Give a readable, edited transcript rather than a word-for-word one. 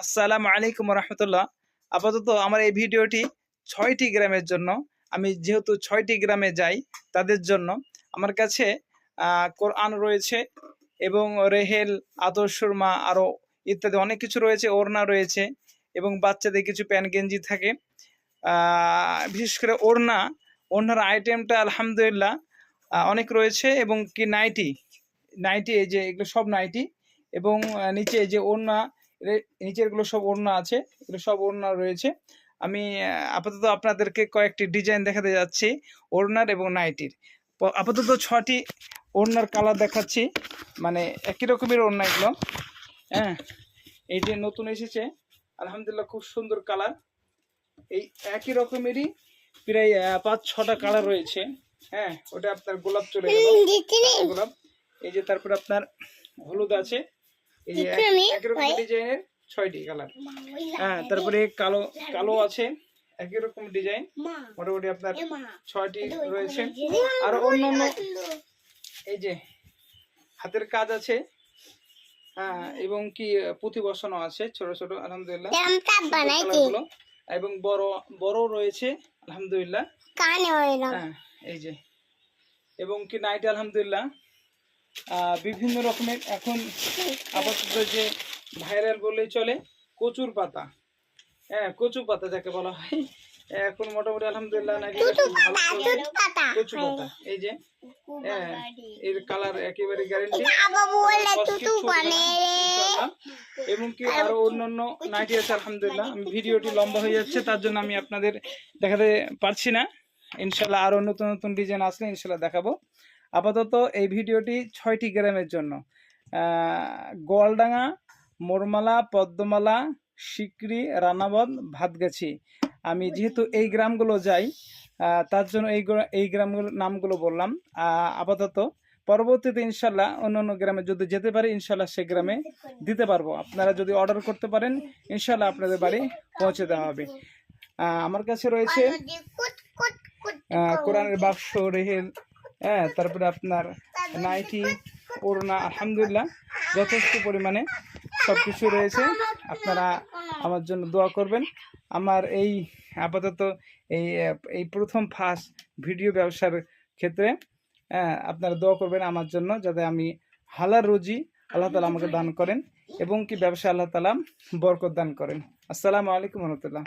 আসসালামু আলাইকুম রহমতুল্লাহ। আপাতত আমার এই ভিডিওটি ৬টি গ্রামের জন্য। আমি যেহেতু ৬টি গ্রামে যাই তাদের জন্য আমার কাছে কোরআন রয়েছে এবং রেহেল, আতর সুরমা আরও ইত্যাদি অনেক কিছু রয়েছে, ওড়না রয়েছে এবং বাচ্চাদের কিছু প্যান্ট গেঞ্জি থাকে। বিশেষ করে ওড়নার আইটেমটা আলহামদুলিল্লাহ অনেক রয়েছে এবং কি নাইটি এই যে এগুলো সব নাইটি এবং নিচে এই যে ওড়না, নিচেরগুলো সব ওড়না আছে, এগুলো সব ওড়না রয়েছে। আমি আপাতত আপনাদেরকে কয়েকটি ডিজাইন দেখাতে যাচ্ছি ওড়নার এবং নাইটির। আপাতত 6টি ওড়নার কালার দেখাচ্ছি, মানে একই রকমের ওড়না এগুলো। হ্যাঁ, এই যে নতুন এসেছে আলহামদুলিল্লাহ, খুব সুন্দর কালার। এই একই রকমেরই প্রায় 5-6টা কালার রয়েছে। হ্যাঁ, ওটা আপনার গোলাপ চলে গেল, গোলাপ। এই যে তারপর আপনার হলুদ আছে, এই যে একই রকম ডিজাইনের 6টি কালার। হ্যাঁ, তারপরে কালো আছে, একই রকম ডিজাইন, মোটামুটি আপনার 6টি রয়েছে। আর অন্য এই যে হাতের কাজ আছে, হ্যাঁ, এবং কি পুঁথি বসানো আছে ছোট ছোট আলহামদুলিল্লাহ, এবং বড় রয়েছে আলহামদুলিল্লাহ। হ্যাঁ, এই যে এবং কি নাইট আলহামদুলিল্লাহ বিভিন্ন রকমের এখন আপাতত যে ভাইরাল বললেই চলে, কচুর পাতা। হ্যাঁ, কচু পাতা যাকে বলা হয়, এখন মোটামুটি আলহামদুলিল্লাহ কচু পাতা। এই যে এর কালার একেবারে গ্যারেন্টি এবং কি আরো অন্যান্য নাইটি আছে আলহামদুলিল্লাহ। ভিডিওটি লম্বা হয়ে যাচ্ছে, তার জন্য আমি আপনাদের দেখাতে পারছি না। ইনশাল্লাহ আরো নতুন নতুন ডিজাইন আসলে ইনশাল্লাহ দেখাবো। আপাতত এই ভিডিওটি 6টি গ্রামের জন্য। গোয়ালডাঙ্গা, মোরমালা, পদ্মমালা, সিকরি, রানাবদ, ভাতগাছি। আমি যেহেতু এই গ্রামগুলো যাই তার জন্য এই গ্রামগুলোর নামগুলো বললাম। আপাতত পরবর্তীতে ইনশাল্লাহ অন্য গ্রামে যদি যেতে পারি ইনশাল্লাহ সে গ্রামে দিতে পারবো। আপনারা যদি অর্ডার করতে পারেন ইনশাল্লাহ আপনাদের বাড়ি পৌঁছে দেওয়া হবে। আমার কাছে রয়েছে কোরআনের বাক্স, রেহেল, হ্যাঁ, তারপরে আপনার নাইটি, ওড়না আলহামদুলিল্লাহ যথেষ্ট পরিমাণে সব কিছু রয়েছে। আপনারা আমার জন্য দোয়া করবেন। আমার এই আপাতত এই প্রথম ফার্স্ট ভিডিও ব্যবসার ক্ষেত্রে আপনারা দোয়া করবেন আমার জন্য, যাতে আমি হালাল রুজি আল্লাহ তাআলা আমাকে দান করেন এবং কি ব্যবসা আল্লাহ তাআলা বরকত দান করেন। আসসালামু আলাইকুম ওয়া রাহমাতুল্লাহ।